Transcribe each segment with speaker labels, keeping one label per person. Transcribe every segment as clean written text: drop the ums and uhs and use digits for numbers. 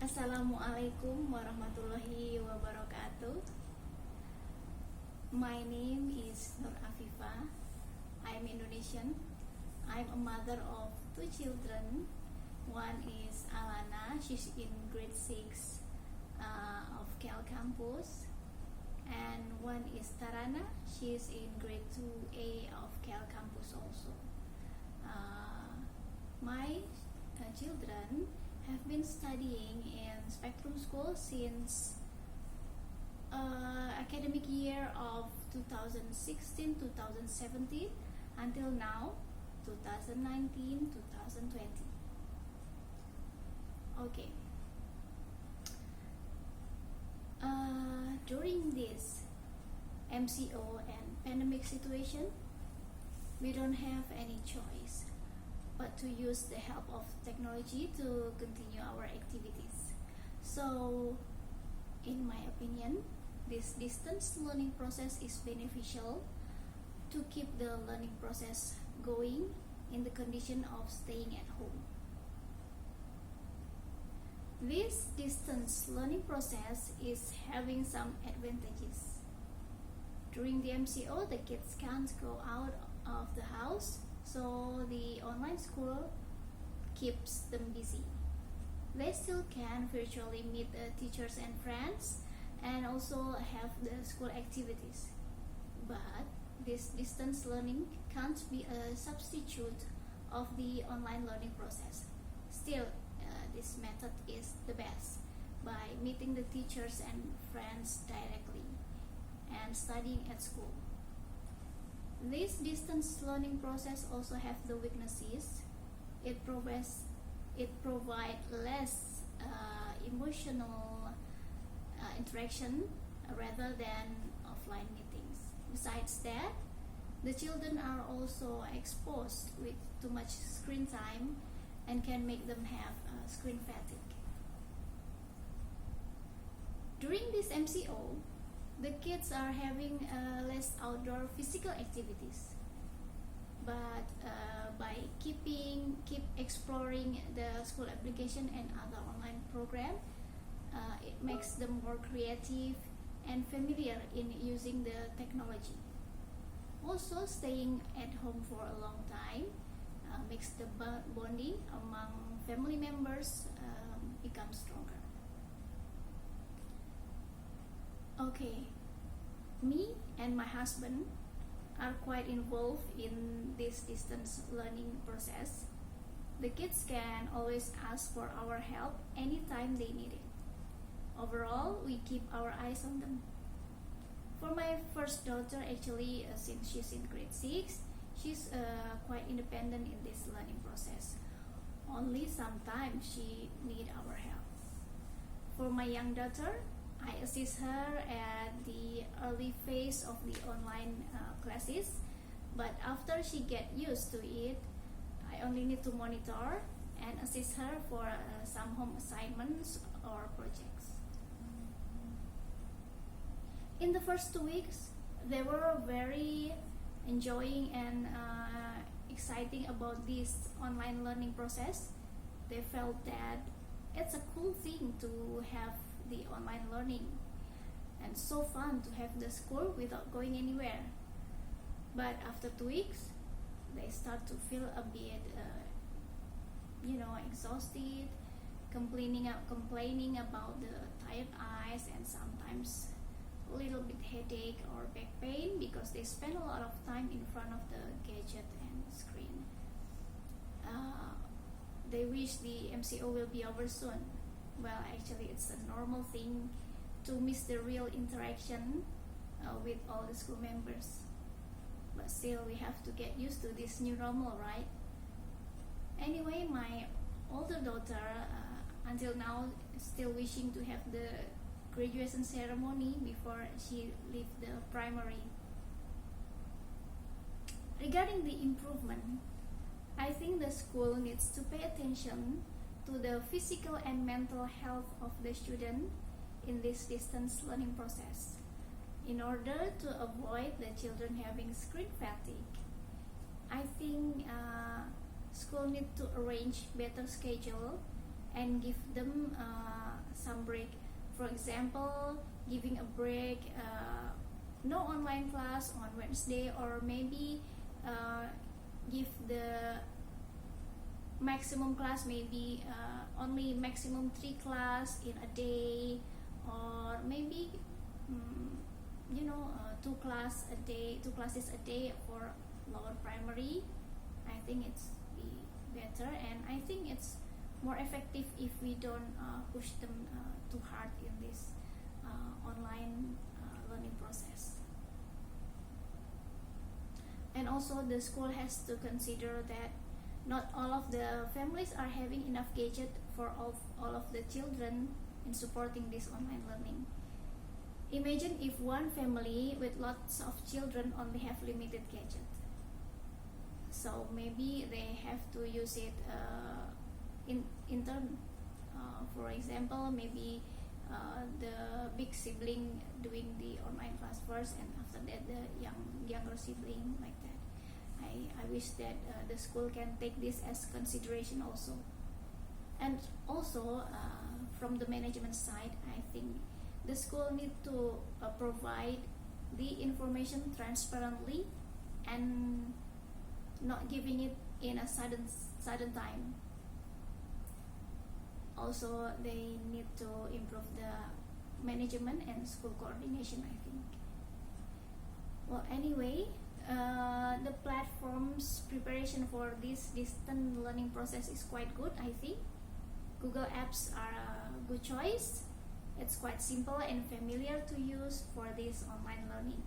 Speaker 1: Assalamualaikum warahmatullahi wabarakatuh. My name is Nur Afifa. I'm Indonesian. I'm a mother of two children. One is Alanna, she's in grade 6 of Cal Campus. And one is Tarana, she's in grade 2A of Cal Campus also. My children have been studying in Spectrum School since academic year of 2016-2017 until now 2019-2020. Okay. During this MCO and pandemic situation, we don't have any choice but to use the help of technology to continue our activities. So, in my opinion, this distance learning process is beneficial to keep the learning process going in the condition of staying at home. This distance learning process is having some advantages. During the MCO, the kids can't go out of the house, so the online school keeps them busy. They still can virtually meet the teachers and friends and also have the school activities. But this distance learning can't be a substitute of the online learning process. Still, this method is the best by meeting the teachers and friends directly and studying at school. This distance learning process also have the weaknesses. It provides less emotional interaction rather than offline meetings. Besides that, the children are also exposed with too much screen time and can make them have screen fatigue. During this MCO, the kids are having less outdoor physical activities, but by keep exploring the school application and other online program, it makes them more creative and familiar in using the technology. Also, staying at home for a long time makes the bonding among family members become stronger. Okay, me and my husband are quite involved in this distance learning process. The kids can always ask for our help anytime they need it. Overall, we keep our eyes on them. For my first daughter, actually, since she's in grade 6, she's quite independent in this learning process. Only sometimes she needs our help. For my young daughter, I assist her at the early phase of the online classes, but after she gets used to it, I only need to monitor and assist her for some home assignments or projects. In the first 2 weeks, they were very enjoying and exciting about this online learning process. They felt that it's a cool thing to have the online learning and so fun to have the school without going anywhere. But after 2 weeks, they start to feel a bit exhausted, complaining about the tired eyes and sometimes a little bit headache or back pain because they spend a lot of time in front of the gadget and screen. They wish the MCO will be over soon. Well, actually, it's a normal thing to miss the real interaction with all the school members. But still, we have to get used to this new normal, right? Anyway, my older daughter, until now, is still wishing to have the graduation ceremony before she leaves the primary. Regarding the improvement, I think the school needs to pay attention to the physical and mental health of the student in this distance learning process in order to avoid the children having screen fatigue. I think school need to arrange better schedule and give them some break. For example, giving a break, no online class on Wednesday, or maybe give the maximum class, maybe only maximum 3 class in a day, or maybe 2 classes a day for lower primary. I think it's be better, and I think it's more effective if we don't push them too hard in this online learning process. And also the school has to consider that not all of the families are having enough gadget for all of the children in supporting this online learning. Imagine if one family with lots of children only have limited gadget. So maybe they have to use it in turn. For example, maybe the big sibling doing the online class first, and after that the younger sibling, like that. I wish that the school can take this as consideration also. And also from the management side, I think the school need to provide the information transparently and not giving it in a sudden time. Also, they need to improve the management and school coordination, I think. Well, anyway, the platform's preparation for this distant learning process is quite good, I think. Google Apps are a good choice. It's quite simple and familiar to use for this online learning.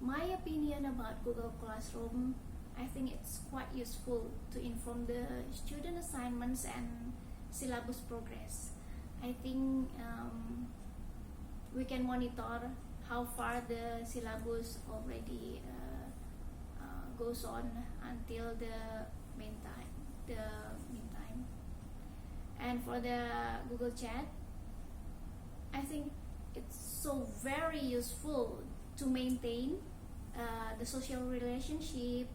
Speaker 1: My opinion about Google Classroom, I think it's quite useful to inform the student assignments and syllabus progress. I think we can monitor how far the syllabus already goes on until the meantime. And for the Google Chat, I think it's so very useful to maintain the social relationship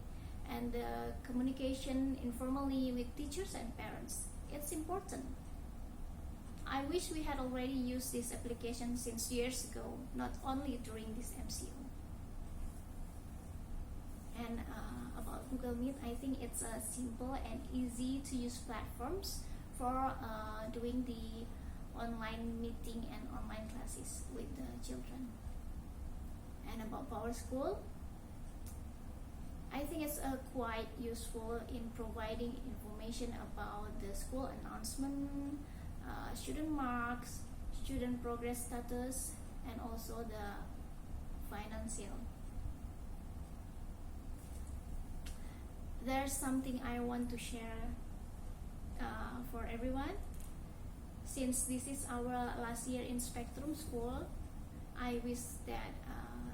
Speaker 1: and the communication informally with teachers and parents. It's important. I wish we had already used this application since years ago, not only during this MCO. And about Google Meet, I think it's a simple and easy to use platforms for doing the online meeting and online classes with the children. And about PowerSchool, I think it's quite useful in providing information about the school announcement, student marks, student progress status, and also the financial. There's something I want to share for everyone. Since this is our last year in Spectrum School, I wish that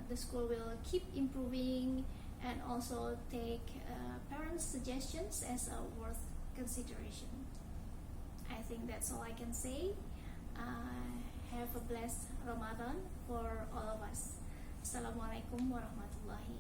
Speaker 1: the school will keep improving and also take parents' suggestions as a worth consideration. I think that's all I can say. Have a blessed Ramadan for all of us. Assalamualaikum warahmatullahi